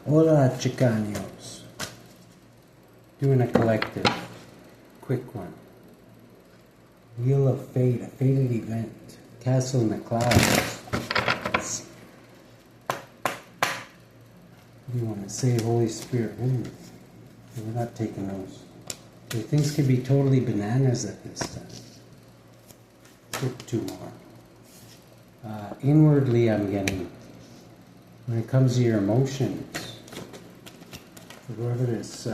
Hola, Chicanos. Doing a collective. Quick one. Wheel of Fate, a fated event. Castle in the clouds. What do you want to say, Holy Spirit? We're not taking those. Okay, things could be totally bananas at this time. Put two more. Inwardly, I'm getting, when it comes to your emotions, whoever this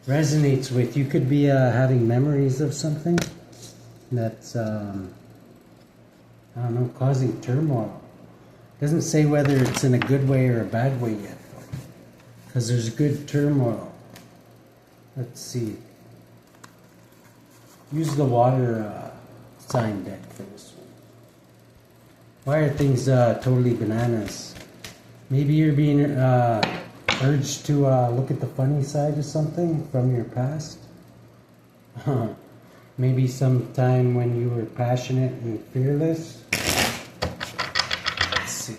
resonates with, you could be having memories of something that's, I don't know, causing turmoil. Doesn't say whether it's in a good way or a bad way yet, because there's good turmoil. Let's see. Use the water sign deck for this one. Why are things totally bananas? Maybe you're being urged to look at the funny side of something from your past. Maybe sometime when you were passionate and fearless. Let's see.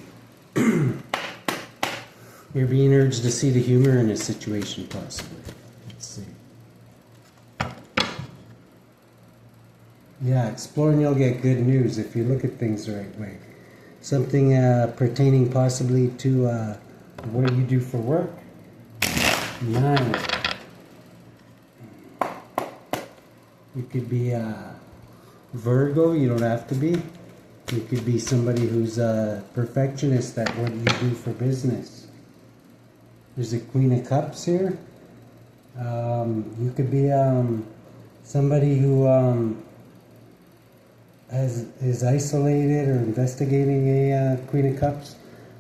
You're being urged to see the humor in a situation, possibly. Let's see. Yeah, explore and you'll get good news if you look at things the right way. Something pertaining possibly to what you do for work. 9. You could be Virgo, you don't have to be. You could be somebody who's a perfectionist at what you do for business. There's a Queen of Cups here. You could be somebody who is isolated or investigating a Queen of Cups,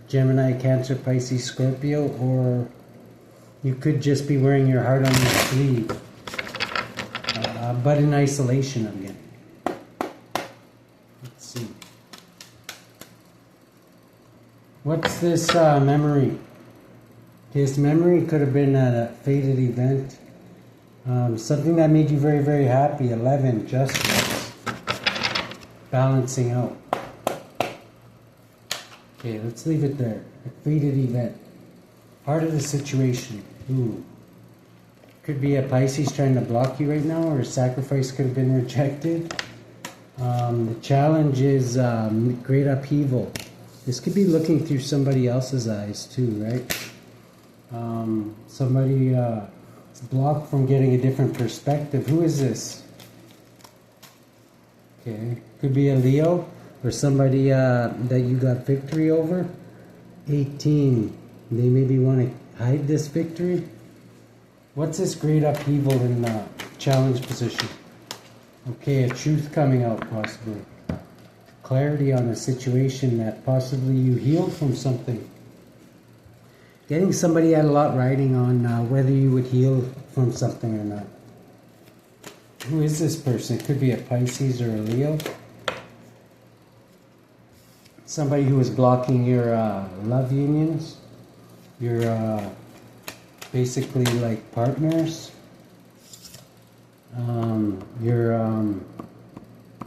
Gemini, Cancer, Pisces, Scorpio, or you could just be wearing your heart on your sleeve, but in isolation, I'm getting. Let's see. What's this memory? This memory could have been a fated event, something that made you very, very happy. 11, justice. Balancing out. Okay, let's leave it there. A fated event. Part of the situation. Ooh. Could be a Pisces trying to block you right now, or a sacrifice could have been rejected. The challenge is great upheaval. This could be looking through somebody else's eyes too, right? Somebody is blocked from getting a different perspective. Who is this? Okay, could be a Leo or somebody that you got victory over. 18, they maybe want to hide this victory. What's this great upheaval in the challenge position? Okay, a truth coming out possibly. Clarity on a situation that possibly you healed from something. Getting somebody had a lot riding on whether you would heal from something or not. Who is this person? It could be a Pisces or a Leo. Somebody who is blocking your love unions. Your basically like partners.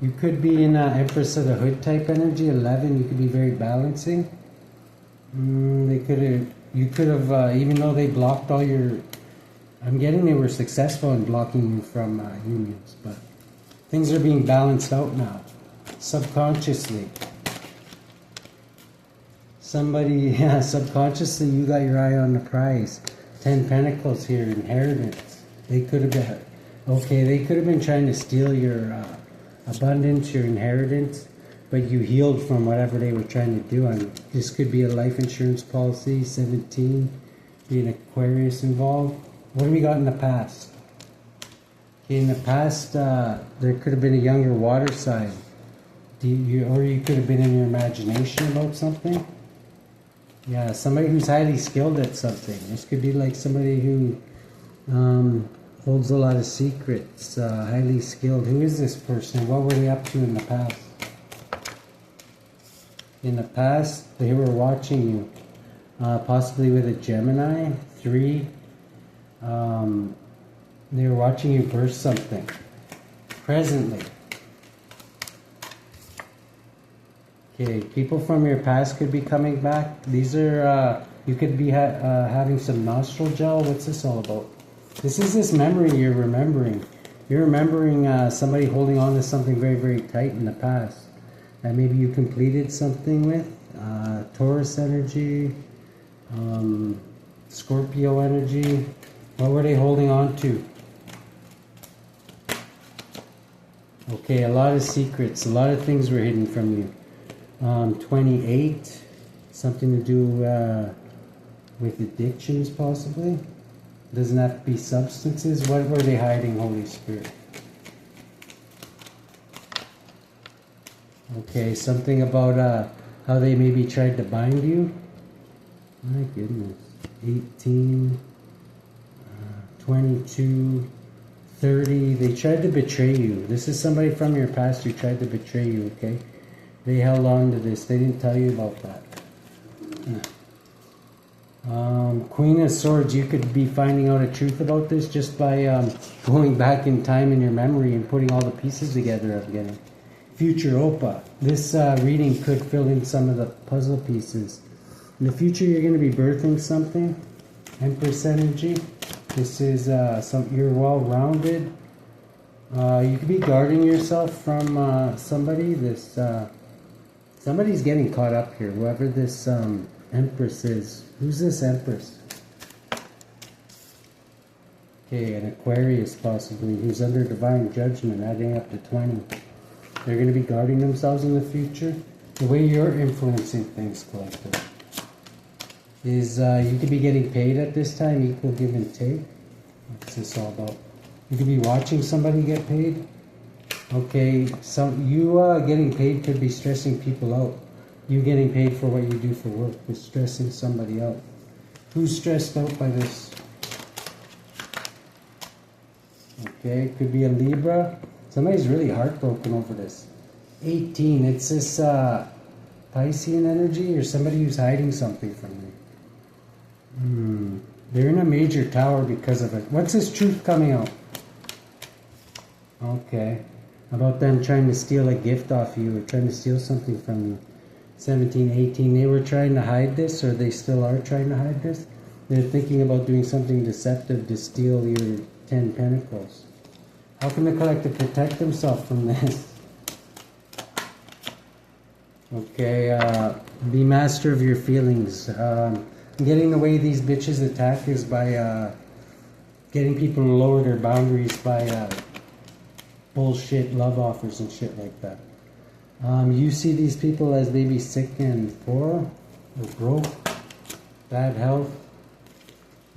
You could be in Empress of the Hood type energy. 11. You could be very balancing. You could have even though they blocked all your. I'm getting they were successful in blocking you from unions, but things are being balanced out now, subconsciously. Somebody, subconsciously you got your eye on the prize. 10 Pentacles here, inheritance. They could have been, okay, they could have been trying to steal your abundance, your inheritance, but you healed from whatever they were trying to do. This could be a life insurance policy. 17, be an Aquarius involved. What have we got in the past? Okay, in the past, there could have been a younger water sign. Or you could have been in your imagination about something. Yeah, somebody who's highly skilled at something. This could be like somebody who holds a lot of secrets, highly skilled. Who is this person? What were they up to in the past? In the past, they were watching you, possibly with a Gemini. 3. They were watching you birth something. Presently. Okay, people from your past could be coming back. These are You could be having some nostril gel. What's this all about? This is this memory you're remembering. You're remembering somebody holding on to something very, very tight in the past. That maybe you completed something with. Taurus energy, Scorpio energy. What were they holding on to? Okay, a lot of secrets, a lot of things were hidden from you. 28, something to do with addictions possibly. Doesn't have to be substances. What were they hiding, Holy Spirit? Okay, something about how they maybe tried to bind you. My goodness. 18, 22, 30. They tried to betray you. This is somebody from your past who tried to betray you, okay? They held on to this. They didn't tell you about that. Queen of Swords, you could be finding out a truth about this just by going back in time in your memory and putting all the pieces together of getting. Future Opa. This reading could fill in some of the puzzle pieces. In the future, you're going to be birthing something. Empress energy. This is you're well-rounded. You could be guarding yourself from somebody. Somebody's getting caught up here. Whoever this Empress is. Who's this Empress? Okay, an Aquarius possibly, who's under divine judgment, adding up to 20. They're going to be guarding themselves in the future. The way you're influencing things, collective, is you could be getting paid at this time, equal give and take. What's this all about? You could be watching somebody get paid. Okay, so you getting paid could be stressing people out. You getting paid for what you do for work is stressing somebody out. Who's stressed out by this? Okay, could be a Libra. Somebody's really heartbroken over this. 18, it's this Piscean energy or somebody who's hiding something from you. They're in a major tower because of it. What's this truth coming out? Okay. About them trying to steal a gift off you or trying to steal something from you. 17, 18, they were trying to hide this, or they still are trying to hide this. They're thinking about doing something deceptive to steal your 10 Pentacles. How can the collective protect themselves from this? Okay, be master of your feelings. Getting the way these bitches attack is by getting people to lower their boundaries by bullshit love offers and shit like that. You see these people as maybe sick and poor or broke, bad health,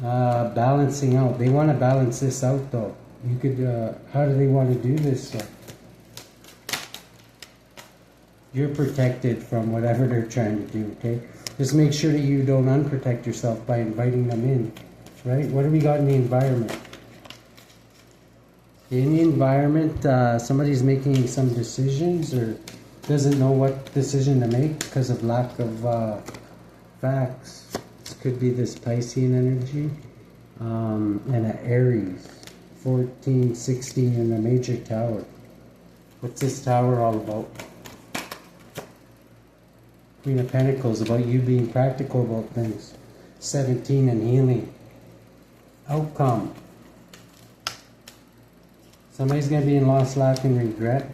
balancing out. They want to balance this out though. You could, how do they want to do this? You're protected from whatever they're trying to do, okay? Just make sure that you don't unprotect yourself by inviting them in, right? What do we got in the environment? In the environment, somebody's making some decisions or doesn't know what decision to make because of lack of facts. This could be this Piscean energy and an Aries. 14, 16 in the major tower. What's this tower all about? Queen of Pentacles, about you being practical about things. 17 and healing. Outcome. Somebody's going to be in loss, lack, and regret.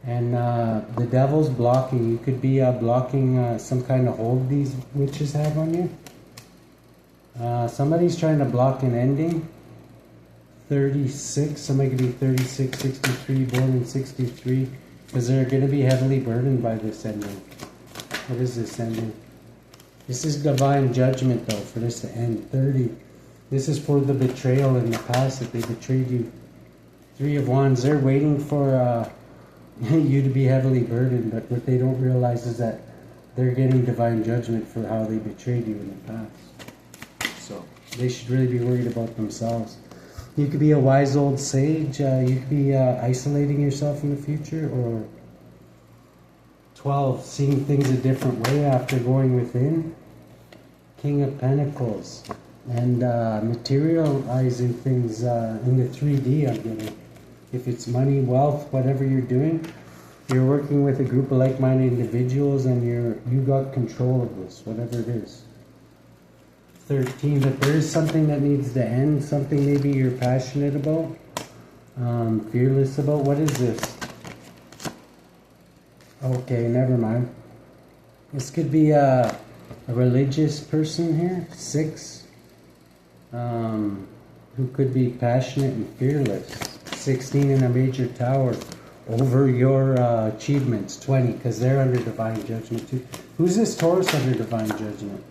And the devil's blocking. You could be blocking some kind of hold these witches have on you. Somebody's trying to block an ending. 36, somebody could be 36, 63, born in 63, because they're going to be heavily burdened by this ending. What is this ending? This is divine judgment though, for this to end. 30, this is for the betrayal in the past that they betrayed you. 3 of Wands, they're waiting for you to be heavily burdened, but what they don't realize is that they're getting divine judgment for how they betrayed you in the past. So they should really be worried about themselves. You could be a wise old sage. You could be isolating yourself in the future. Or 12, seeing things a different way after going within. King of Pentacles. And materializing things in the 3D, I'm getting. If it's money, wealth, whatever you're doing, you're working with a group of like-minded individuals and you got control of this, whatever it is. 13, but there is something that needs to end, something maybe you're passionate about, fearless about. What is this? Okay, never mind. This could be a religious person here, 6, who could be passionate and fearless. 16 in a major tower over your achievements. 20, because they're under divine judgment too. Who's this Taurus under divine judgment?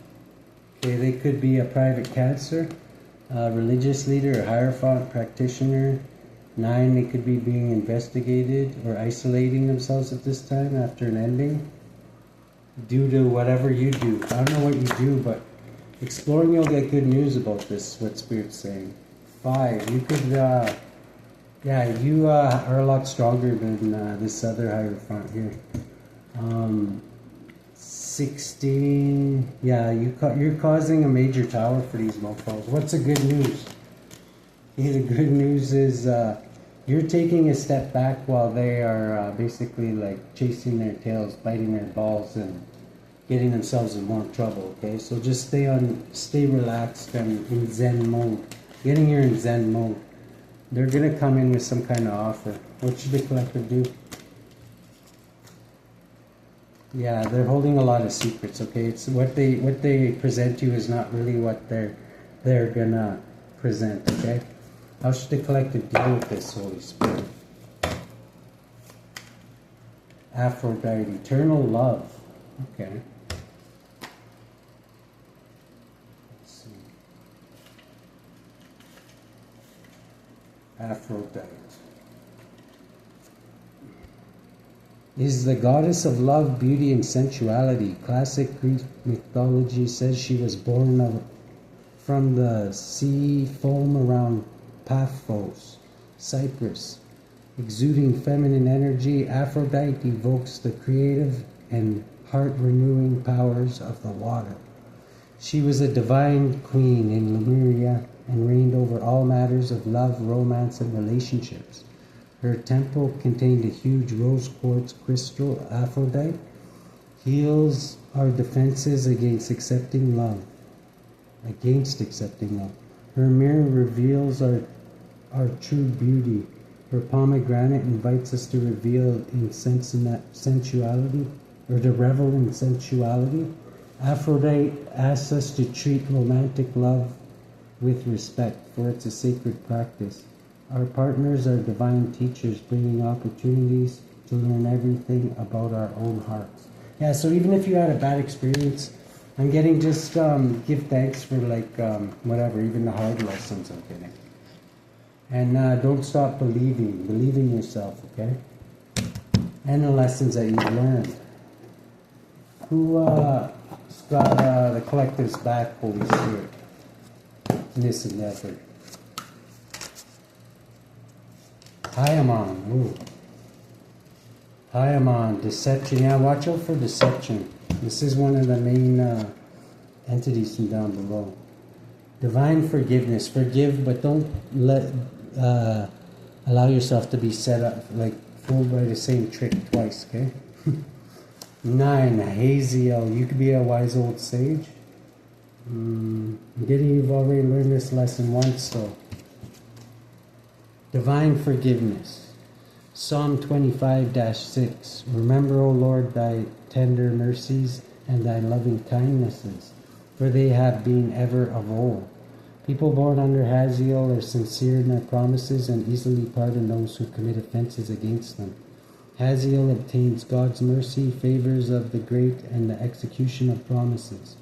Okay, they could be a private Cancer, religious leader, or Hierophant practitioner. 9, they could be being investigated or isolating themselves at this time after an ending, due to whatever you do. I don't know what you do, but exploring, you'll get good news about this, what Spirit's saying. 5, you could, yeah, you are a lot stronger than this other Hierophant here. 16, yeah, you're causing a major tower for these mofos. What's the good news? Yeah, the good news is you're taking a step back while they are basically like chasing their tails, biting their balls, and getting themselves in more trouble. Okay, so just stay relaxed and in Zen mode. Getting here in Zen mode. They're gonna come in with some kind of offer. What should the collective do? Yeah, they're holding a lot of secrets. Okay, it's what they present to you is not really what they're gonna present. Okay. How should the collective deal with this, Holy Spirit? Aphrodite, eternal love. Okay. Let's see. Aphrodite is the goddess of love, beauty, and sensuality. Classic Greek mythology says she was born from the sea foam around Paphos, Cyprus. Exuding feminine energy, Aphrodite evokes the creative and heart-renewing powers of the water. She was a divine queen in Lemuria and reigned over all matters of love, romance, and relationships. Her temple contained a huge rose quartz crystal. Aphrodite heals our defenses against accepting love. Her mirror reveals our true beauty. Her pomegranate invites us to reveal in sensuality, or to revel in sensuality. Aphrodite asks us to treat romantic love with respect, for it's a sacred practice. Our partners are divine teachers, bringing opportunities to learn everything about our own hearts. Yeah, so even if you had a bad experience, I'm getting just give thanks for whatever, even the hard lessons I'm getting. And don't stop believing. Believe in yourself, okay? And the lessons that you've learned. Who's got the collective's back, Holy Spirit, in this endeavor? PAIMON. Ooh. PAIMON. Deception. Yeah, watch out for deception. This is one of the main entities from down below. Divine forgiveness. Forgive, but don't allow yourself to be set up, fooled by the same trick twice, okay? 9, HAZIEL. You could be a wise old sage. I'm getting you've already learned this lesson once, so. Divine forgiveness. Psalm 25-6. Remember, O Lord, thy tender mercies and thy loving kindnesses, for they have been ever of old. People born under HAZIEL are sincere in their promises and easily pardon those who commit offenses against them. HAZIEL obtains God's mercy, favors of the great, and the execution of promises.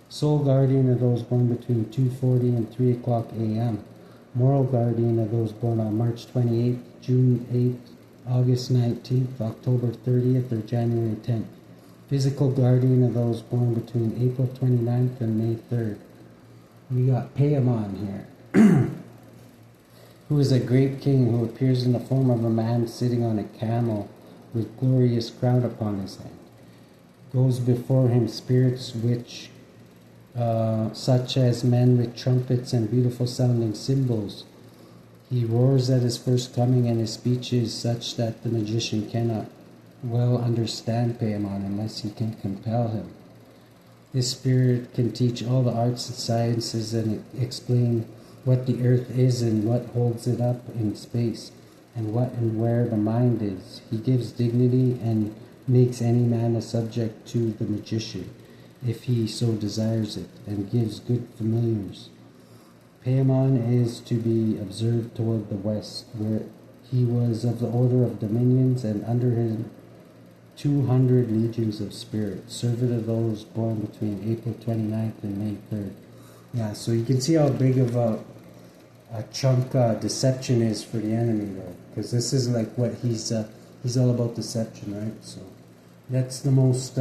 Sole guardian of those born between 2:40 and 3 o'clock a.m. Moral guardian of those born on March 28th, June 8th, August 19th, October 30th, or January 10th. Physical guardian of those born between April 29th and May 3rd. We got PAIMON here, who is a great king who appears in the form of a man sitting on a camel with glorious crown upon his head. Goes before him spirits which, such as men with trumpets and beautiful sounding cymbals. He roars at his first coming, and his speech is such that the magician cannot well understand PAIMON unless he can compel him. This spirit can teach all the arts and sciences and explain what the earth is and what holds it up in space, and what and where the mind is. He gives dignity and makes any man a subject to the magician, if he so desires it, and gives good familiars. PAIMON is to be observed toward the west, where he was of the order of dominions, and under him 200 legions of spirits, servant of those born between April 29th and May 3rd. Yeah, so you can see how big of a chunk deception is for the enemy, though, because this is like what he's all about deception, right? So that's the most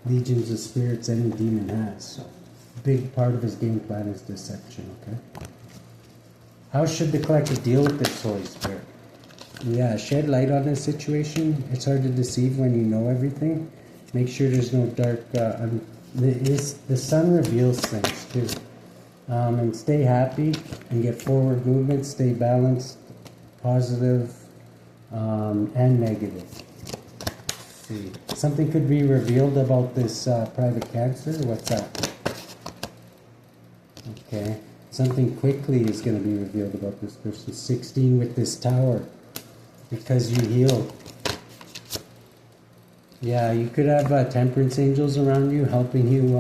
legions of spirits any demon has. So a big part of his game plan is deception. Okay. How should the collective deal with this Holy Spirit? Yeah, shed light on this situation. It's hard to deceive when you know everything. Make sure there's no dark. The sun reveals things too. And stay happy and get forward movement. Stay balanced, positive, and negative. Let's see, something could be revealed about this private cancer. What's that? Okay, something quickly is going to be revealed about this person. 16 with this tower. Because you heal. Yeah, you could have temperance angels around you helping you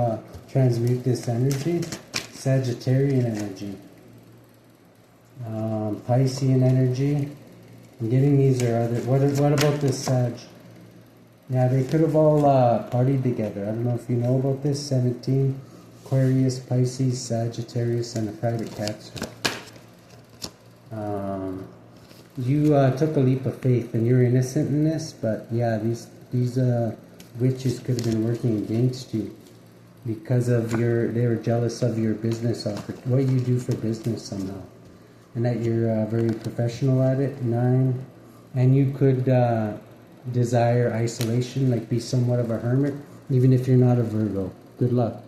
transmute this energy. Sagittarian energy. Piscean energy. I'm getting these are other. What about this Sag? Yeah, they could have all partied together. I don't know if you know about this. 17. Aquarius, Pisces, Sagittarius, and a private Cancer. You took a leap of faith, and you're innocent in this, but yeah, these witches could have been working against you because of they were jealous of your business offer, what you do for business somehow, and that you're very professional at it. 9, and you could desire isolation, like be somewhat of a hermit, even if you're not a Virgo. Good luck.